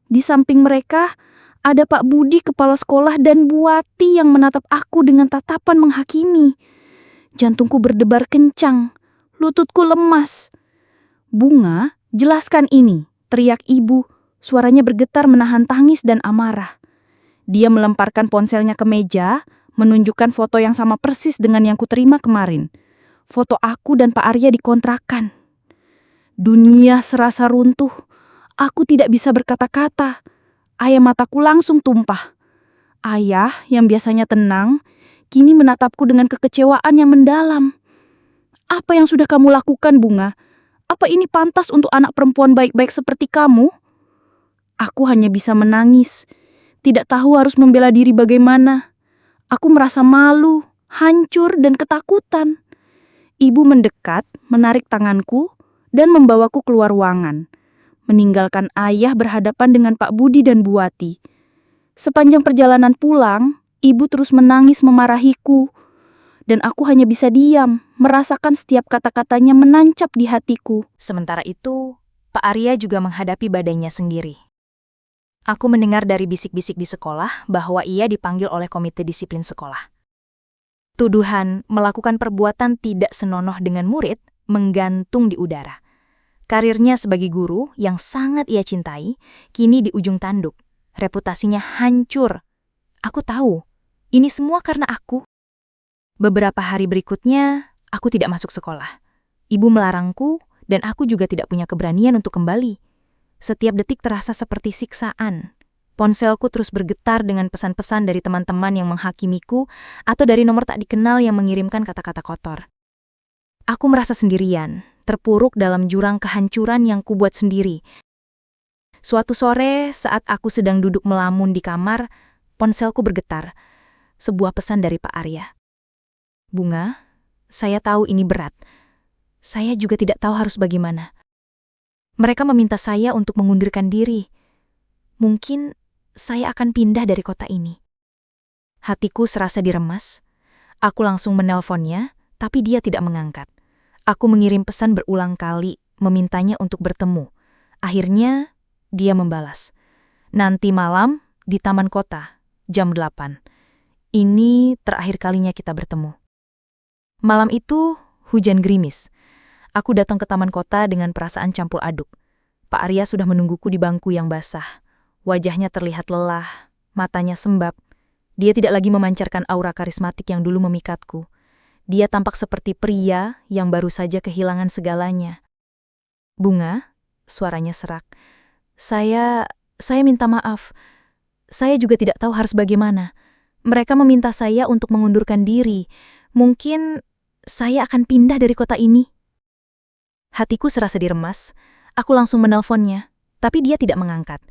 Di samping mereka, ada Pak Budi kepala sekolah dan Bu Wati yang menatap aku dengan tatapan menghakimi. Jantungku berdebar kencang, lututku lemas. "Bunga, jelaskan ini," teriak ibu. Suaranya bergetar menahan tangis dan amarah. Dia melemparkan ponselnya ke meja, menunjukkan foto yang sama persis dengan yang kuterima kemarin. Foto aku dan Pak Arya dikontrakan. Dunia serasa runtuh. Aku tidak bisa berkata-kata. Air mataku langsung tumpah. Ayah yang biasanya tenang, kini menatapku dengan kekecewaan yang mendalam. "Apa yang sudah kamu lakukan, Bunga? Apa ini pantas untuk anak perempuan baik-baik seperti kamu?" Aku hanya bisa menangis. Tidak tahu harus membela diri bagaimana. Aku merasa malu, hancur, dan ketakutan. Ibu mendekat, menarik tanganku, dan membawaku keluar ruangan. meninggalkan ayah berhadapan dengan Pak Budi dan Bu Wati. Sepanjang perjalanan pulang, ibu terus menangis memarahiku. Dan aku hanya bisa diam, merasakan setiap kata-katanya menancap di hatiku. Sementara itu, Pak Arya juga menghadapi badainya sendiri. Aku mendengar dari bisik-bisik di sekolah bahwa ia dipanggil oleh komite disiplin sekolah. Tuduhan melakukan perbuatan tidak senonoh dengan murid menggantung di udara. Karirnya sebagai guru yang sangat ia cintai, kini di ujung tanduk. Reputasinya hancur. Aku tahu, ini semua karena aku. Beberapa hari berikutnya, aku tidak masuk sekolah. Ibu melarangku, dan aku juga tidak punya keberanian untuk kembali. Setiap detik terasa seperti siksaan. Ponselku terus bergetar dengan pesan-pesan dari teman-teman yang menghakimiku atau dari nomor tak dikenal yang mengirimkan kata-kata kotor. Aku merasa sendirian, terpuruk dalam jurang kehancuran yang kubuat sendiri. Suatu sore, saat aku sedang duduk melamun di kamar, ponselku bergetar. Sebuah pesan dari Pak Arya. Bunga, saya tahu ini berat. Saya juga tidak tahu harus bagaimana. Mereka meminta saya untuk mengundurkan diri. Mungkin saya akan pindah dari kota ini. Hatiku serasa diremas. Aku langsung menelponnya, tapi dia tidak mengangkat. Aku mengirim pesan berulang kali, memintanya untuk bertemu. Akhirnya, dia membalas. Nanti malam di Taman Kota, jam 8. Ini terakhir kalinya kita bertemu. Malam itu, hujan gerimis. Aku datang ke Taman Kota dengan perasaan campur aduk. Pak Arya sudah menungguku di bangku yang basah. Wajahnya terlihat lelah, matanya sembab. Dia tidak lagi memancarkan aura karismatik yang dulu memikatku. Dia tampak seperti pria yang baru saja kehilangan segalanya. Bunga, suaranya serak. Saya minta maaf. Saya juga tidak tahu harus bagaimana. Mereka meminta saya untuk mengundurkan diri. Mungkin saya akan pindah dari kota ini. Hatiku serasa diremas. Aku langsung menelponnya, tapi dia tidak mengangkat.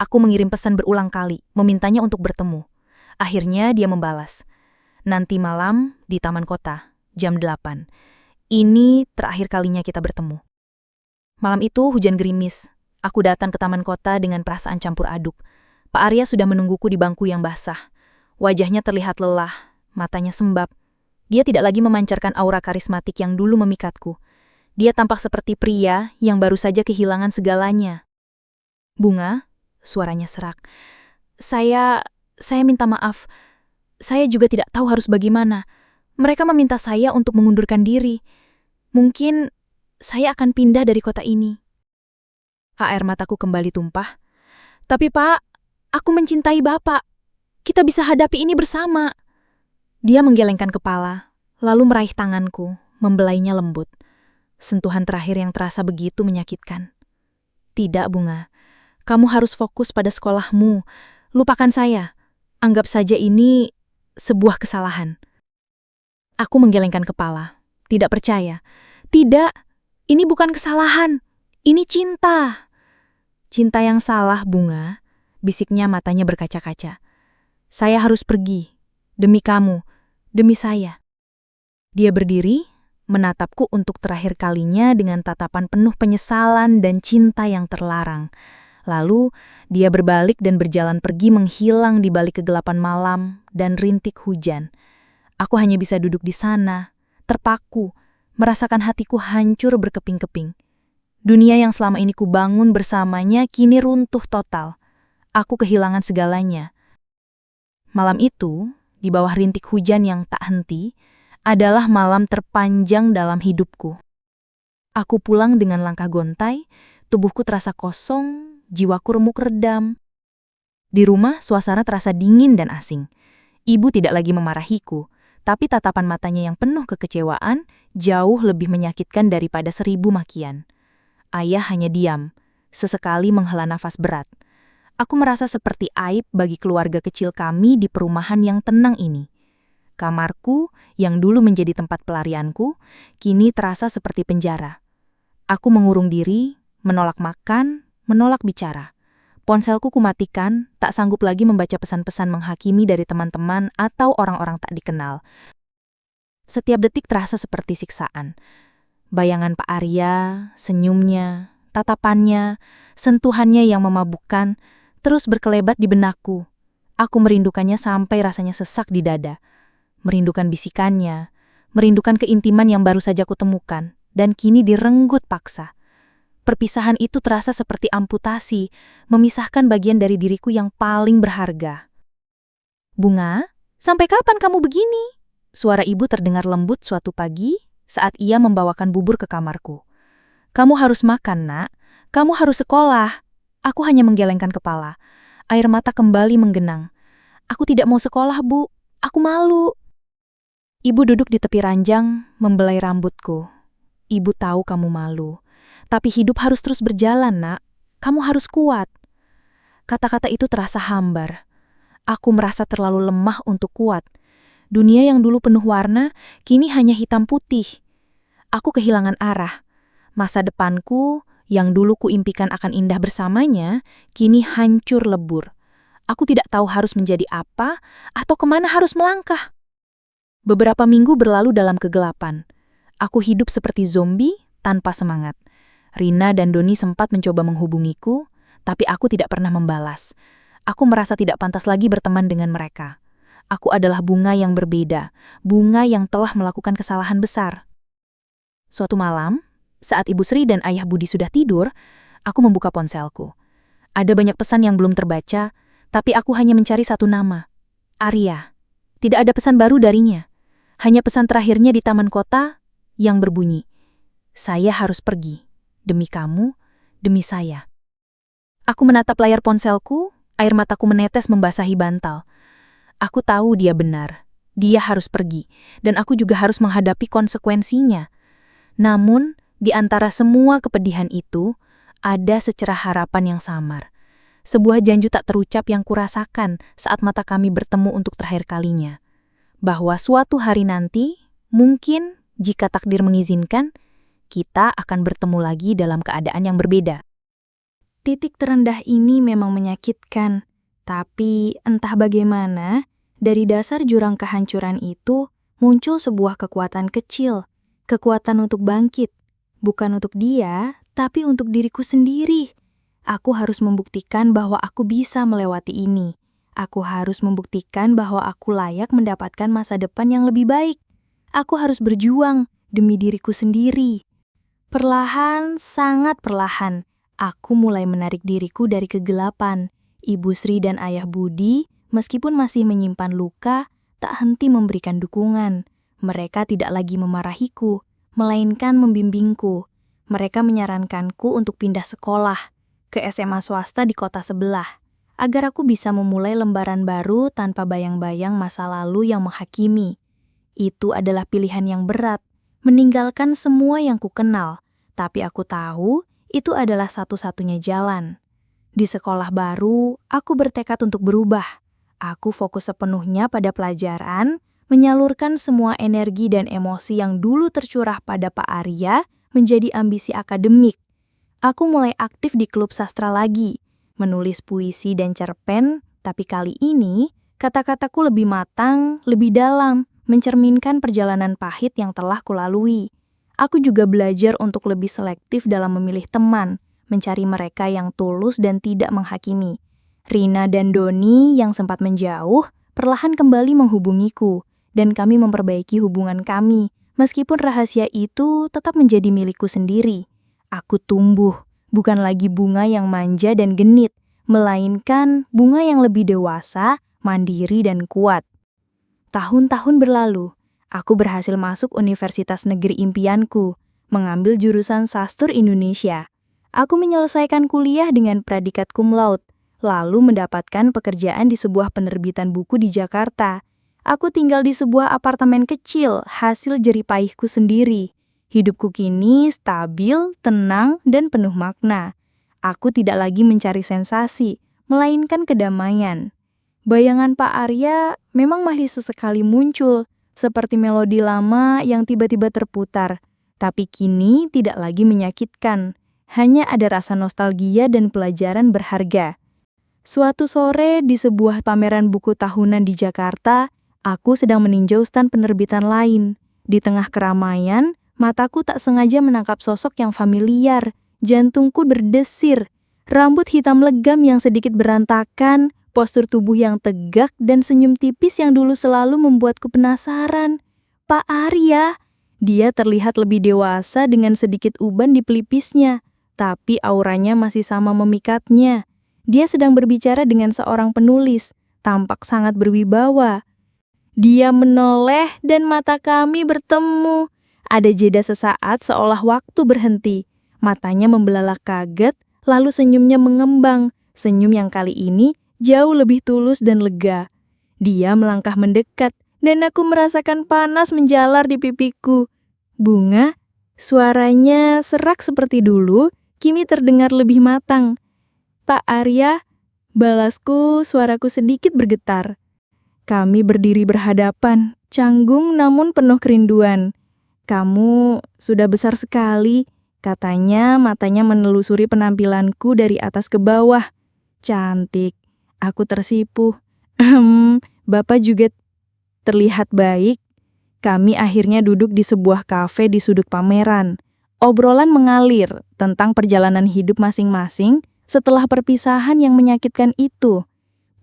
Aku mengirim pesan berulang kali, memintanya untuk bertemu. Akhirnya dia membalas. Nanti malam di Taman Kota, jam 8. Ini terakhir kalinya kita bertemu. Malam itu hujan gerimis. Aku datang ke Taman Kota dengan perasaan campur aduk. Pak Arya sudah menungguku di bangku yang basah. Wajahnya terlihat lelah, matanya sembab. Dia tidak lagi memancarkan aura karismatik yang dulu memikatku. Dia tampak seperti pria yang baru saja kehilangan segalanya. Bunga, suaranya serak. Saya minta maaf. Saya juga tidak tahu harus bagaimana. Mereka meminta saya untuk mengundurkan diri. Mungkin saya akan pindah dari kota ini. Air mataku kembali tumpah. Tapi Pak, aku mencintai Bapak. Kita bisa hadapi ini bersama. Dia menggelengkan kepala, lalu meraih tanganku, membelainya lembut. Sentuhan terakhir yang terasa begitu menyakitkan. Tidak, Bunga. Kamu harus fokus pada sekolahmu. Lupakan saya. Anggap saja ini sebuah kesalahan. Aku menggelengkan kepala. Tidak percaya. Tidak, ini bukan kesalahan. Ini cinta. Cinta yang salah, Bunga. Bisiknya matanya berkaca-kaca. Saya harus pergi. Demi kamu. Demi saya. Dia berdiri, menatapku untuk terakhir kalinya dengan tatapan penuh penyesalan dan cinta yang terlarang. Lalu, dia berbalik dan berjalan pergi menghilang di balik kegelapan malam dan rintik hujan. Aku hanya bisa duduk di sana, terpaku, merasakan hatiku hancur berkeping-keping. Dunia yang selama ini kubangun bersamanya kini runtuh total. Aku kehilangan segalanya. Malam itu, di bawah rintik hujan yang tak henti, adalah malam terpanjang dalam hidupku. Aku pulang dengan langkah gontai, tubuhku terasa kosong, jiwaku remuk redam. Di rumah, suasana terasa dingin dan asing. Ibu tidak lagi memarahiku, tapi tatapan matanya yang penuh kekecewaan jauh lebih menyakitkan daripada 1000 makian. Ayah hanya diam, sesekali menghela nafas berat. Aku merasa seperti aib bagi keluarga kecil kami di perumahan yang tenang ini. Kamarku, yang dulu menjadi tempat pelarianku, kini terasa seperti penjara. Aku mengurung diri, menolak makan, menolak bicara. Ponselku kumatikan, tak sanggup lagi membaca pesan-pesan menghakimi dari teman-teman atau orang-orang tak dikenal. Setiap detik terasa seperti siksaan. Bayangan Pak Arya, senyumnya, tatapannya, sentuhannya yang memabukkan, terus berkelebat di benakku. Aku merindukannya sampai rasanya sesak di dada. Merindukan bisikannya, merindukan keintiman yang baru saja kutemukan, dan kini direnggut paksa. Perpisahan itu terasa seperti amputasi, memisahkan bagian dari diriku yang paling berharga. "Bunga, sampai kapan kamu begini?" Suara ibu terdengar lembut suatu pagi saat ia membawakan bubur ke kamarku. "Kamu harus makan, Nak. Kamu harus sekolah." Aku hanya menggelengkan kepala. Air mata kembali menggenang. "Aku tidak mau sekolah, Bu. Aku malu." Ibu duduk di tepi ranjang, membelai rambutku. "Ibu tahu kamu malu. Tapi hidup harus terus berjalan, Nak. Kamu harus kuat." Kata-kata itu terasa hambar. Aku merasa terlalu lemah untuk kuat. Dunia yang dulu penuh warna, kini hanya hitam putih. Aku kehilangan arah. Masa depanku, yang dulu kuimpikan akan indah bersamanya, kini hancur lebur. Aku tidak tahu harus menjadi apa atau kemana harus melangkah. Beberapa minggu berlalu dalam kegelapan. Aku hidup seperti zombie tanpa semangat. Rina dan Doni sempat mencoba menghubungiku, tapi aku tidak pernah membalas. Aku merasa tidak pantas lagi berteman dengan mereka. Aku adalah bunga yang berbeda, bunga yang telah melakukan kesalahan besar. Suatu malam, saat Ibu Sri dan Ayah Budi sudah tidur, aku membuka ponselku. Ada banyak pesan yang belum terbaca, tapi aku hanya mencari satu nama, Arya. Tidak ada pesan baru darinya. Hanya pesan terakhirnya di taman kota yang berbunyi, "Saya harus pergi. Demi kamu, demi saya." Aku menatap layar ponselku, air mataku menetes membasahi bantal. Aku tahu dia benar. Dia harus pergi, dan aku juga harus menghadapi konsekuensinya. Namun, di antara semua kepedihan itu, ada secerah harapan yang samar. Sebuah janji tak terucap yang kurasakan saat mata kami bertemu untuk terakhir kalinya. Bahwa suatu hari nanti, mungkin jika takdir mengizinkan, kita akan bertemu lagi dalam keadaan yang berbeda. Titik terendah ini memang menyakitkan, tapi entah bagaimana, dari dasar jurang kehancuran itu muncul sebuah kekuatan kecil, kekuatan untuk bangkit, bukan untuk dia, tapi untuk diriku sendiri. Aku harus membuktikan bahwa aku bisa melewati ini. Aku harus membuktikan bahwa aku layak mendapatkan masa depan yang lebih baik. Aku harus berjuang demi diriku sendiri. Perlahan, sangat perlahan, aku mulai menarik diriku dari kegelapan. Ibu Sri dan Ayah Budi, meskipun masih menyimpan luka, tak henti memberikan dukungan. Mereka tidak lagi memarahiku, melainkan membimbingku. Mereka menyarankanku untuk pindah sekolah ke SMA swasta di kota sebelah, agar aku bisa memulai lembaran baru tanpa bayang-bayang masa lalu yang menghakimi. Itu adalah pilihan yang berat, meninggalkan semua yang kukenal, tapi aku tahu itu adalah satu-satunya jalan. Di sekolah baru, aku bertekad untuk berubah. Aku fokus sepenuhnya pada pelajaran, menyalurkan semua energi dan emosi yang dulu tercurah pada Pak Arya menjadi ambisi akademik. Aku mulai aktif di klub sastra lagi, menulis puisi dan cerpen, tapi kali ini kata-kataku lebih matang, lebih dalam, mencerminkan perjalanan pahit yang telah kulalui. Aku juga belajar untuk lebih selektif dalam memilih teman, mencari mereka yang tulus dan tidak menghakimi. Rina dan Doni yang sempat menjauh, perlahan kembali menghubungiku, dan kami memperbaiki hubungan kami, meskipun rahasia itu tetap menjadi milikku sendiri. Aku tumbuh, bukan lagi bunga yang manja dan genit, melainkan bunga yang lebih dewasa, mandiri dan kuat. Tahun-tahun berlalu, aku berhasil masuk Universitas Negeri Impianku, mengambil jurusan Sastur Indonesia. Aku menyelesaikan kuliah dengan predikat cum laude, lalu mendapatkan pekerjaan di sebuah penerbitan buku di Jakarta. Aku tinggal di sebuah apartemen kecil, hasil jeripayahku sendiri. Hidupku kini stabil, tenang, dan penuh makna. Aku tidak lagi mencari sensasi, melainkan kedamaian. Bayangan Pak Arya memang masih sesekali muncul, seperti melodi lama yang tiba-tiba terputar. Tapi kini tidak lagi menyakitkan. Hanya ada rasa nostalgia dan pelajaran berharga. Suatu sore di sebuah pameran buku tahunan di Jakarta, aku sedang meninjau stan penerbitan lain. Di tengah keramaian, mataku tak sengaja menangkap sosok yang familiar, Jantungku berdesir, rambut hitam legam yang sedikit berantakan, postur tubuh yang tegak, dan senyum tipis yang dulu selalu membuatku penasaran. Pak Arya, dia terlihat lebih dewasa dengan sedikit uban di pelipisnya, tapi auranya masih sama memikatnya. Dia sedang berbicara dengan seorang penulis, tampak sangat berwibawa. Dia menoleh dan mata kami bertemu. Ada jeda sesaat seolah waktu berhenti. Matanya membelalak kaget, lalu senyumnya mengembang. Senyum yang kali ini jauh lebih tulus dan lega. Dia melangkah mendekat, dan aku merasakan panas menjalar di pipiku. Bunga, suaranya serak seperti dulu, kini terdengar lebih matang. Pak Arya, balasku, suaraku sedikit bergetar. Kami berdiri berhadapan, canggung namun penuh kerinduan. Kamu sudah besar sekali, katanya, matanya menelusuri penampilanku dari atas ke bawah. Cantik, aku tersipu. Bapak juga terlihat baik. Kami akhirnya duduk di sebuah kafe di sudut pameran. Obrolan mengalir tentang perjalanan hidup masing-masing setelah perpisahan yang menyakitkan itu.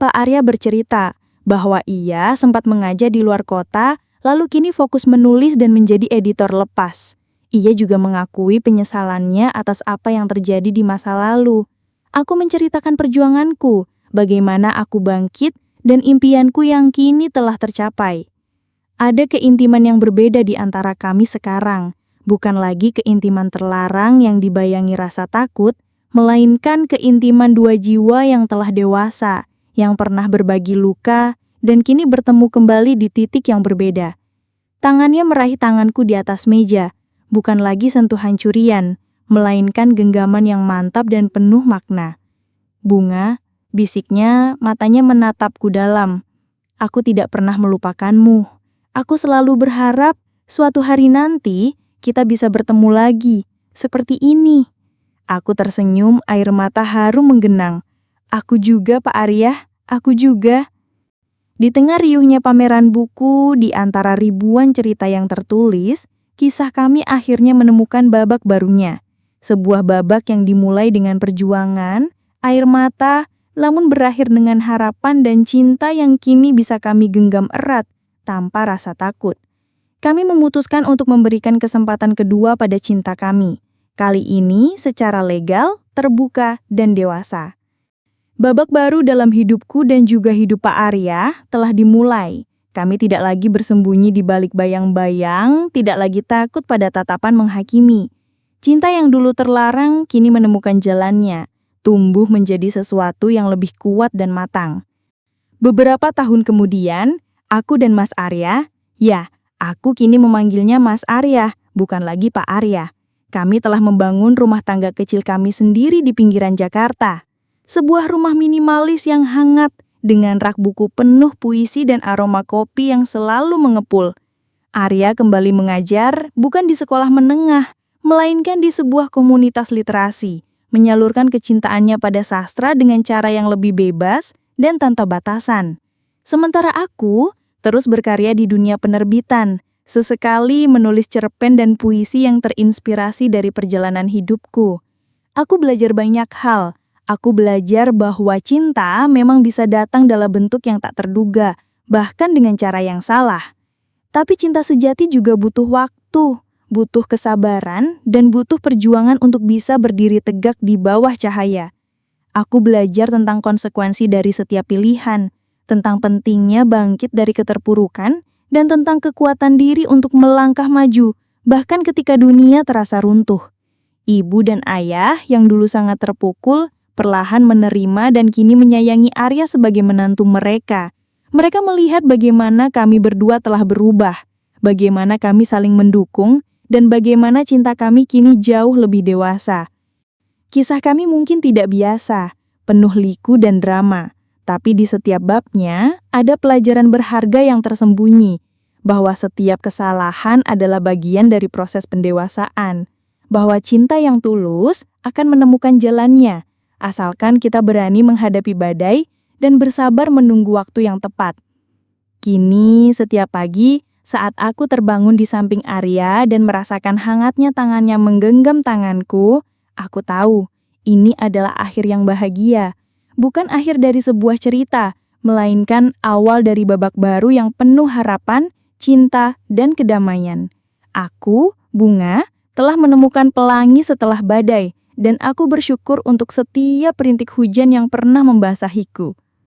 Pak Arya bercerita bahwa ia sempat mengajar di luar kota, lalu kini fokus menulis dan menjadi editor lepas. Ia juga mengakui penyesalannya atas apa yang terjadi di masa lalu. Aku menceritakan perjuanganku, bagaimana aku bangkit, dan impianku yang kini telah tercapai. Ada keintiman yang berbeda di antara kami sekarang, bukan lagi keintiman terlarang yang dibayangi rasa takut, melainkan keintiman dua jiwa yang telah dewasa, yang pernah berbagi luka, dan kini bertemu kembali di titik yang berbeda. Tangannya meraih tanganku di atas meja, bukan lagi sentuhan curian, melainkan genggaman yang mantap dan penuh makna. Bunga, bisiknya, matanya menatapku dalam. Aku tidak pernah melupakanmu. Aku selalu berharap suatu hari nanti kita bisa bertemu lagi, seperti ini. Aku tersenyum, air mata haru menggenang. Aku juga, Pak Arya, aku juga. Di tengah riuhnya pameran buku, di antara ribuan cerita yang tertulis, kisah kami akhirnya menemukan babak barunya. Sebuah babak yang dimulai dengan perjuangan, air mata, namun berakhir dengan harapan dan cinta yang kini bisa kami genggam erat tanpa rasa takut. Kami memutuskan untuk memberikan kesempatan kedua pada cinta kami. Kali ini secara legal, terbuka, dan dewasa. Babak baru dalam hidupku dan juga hidup Pak Arya telah dimulai. Kami tidak lagi bersembunyi di balik bayang-bayang, tidak lagi takut pada tatapan menghakimi. Cinta yang dulu terlarang kini menemukan jalannya, tumbuh menjadi sesuatu yang lebih kuat dan matang. Beberapa tahun kemudian, aku dan Mas Arya, ya, aku kini memanggilnya Mas Arya, bukan lagi Pak Arya. Kami telah membangun rumah tangga kecil kami sendiri di pinggiran Jakarta. Sebuah rumah minimalis yang hangat dengan rak buku penuh puisi dan aroma kopi yang selalu mengepul. Arya kembali mengajar bukan di sekolah menengah, melainkan di sebuah komunitas literasi, menyalurkan kecintaannya pada sastra dengan cara yang lebih bebas dan tanpa batasan. Sementara aku terus berkarya di dunia penerbitan, sesekali menulis cerpen dan puisi yang terinspirasi dari perjalanan hidupku. Aku belajar banyak hal. Aku belajar bahwa cinta memang bisa datang dalam bentuk yang tak terduga, bahkan dengan cara yang salah. Tapi cinta sejati juga butuh waktu, butuh kesabaran, dan butuh perjuangan untuk bisa berdiri tegak di bawah cahaya. Aku belajar tentang konsekuensi dari setiap pilihan, tentang pentingnya bangkit dari keterpurukan, dan tentang kekuatan diri untuk melangkah maju, bahkan ketika dunia terasa runtuh. Ibu dan ayah yang dulu sangat terpukul, perlahan menerima dan kini menyayangi Arya sebagai menantu mereka. Mereka melihat bagaimana kami berdua telah berubah, bagaimana kami saling mendukung, dan bagaimana cinta kami kini jauh lebih dewasa. Kisah kami mungkin tidak biasa, penuh liku dan drama, tapi di setiap babnya ada pelajaran berharga yang tersembunyi, bahwa setiap kesalahan adalah bagian dari proses pendewasaan, bahwa cinta yang tulus akan menemukan jalannya, asalkan kita berani menghadapi badai dan bersabar menunggu waktu yang tepat. Kini, setiap pagi, saat aku terbangun di samping Arya dan merasakan hangatnya tangannya menggenggam tanganku, Aku tahu, ini adalah akhir yang bahagia. Bukan akhir dari sebuah cerita, melainkan awal dari babak baru yang penuh harapan, cinta, dan kedamaian. Aku, Bunga, telah menemukan pelangi setelah badai, dan aku bersyukur untuk setiap rintik hujan yang pernah membasahiku.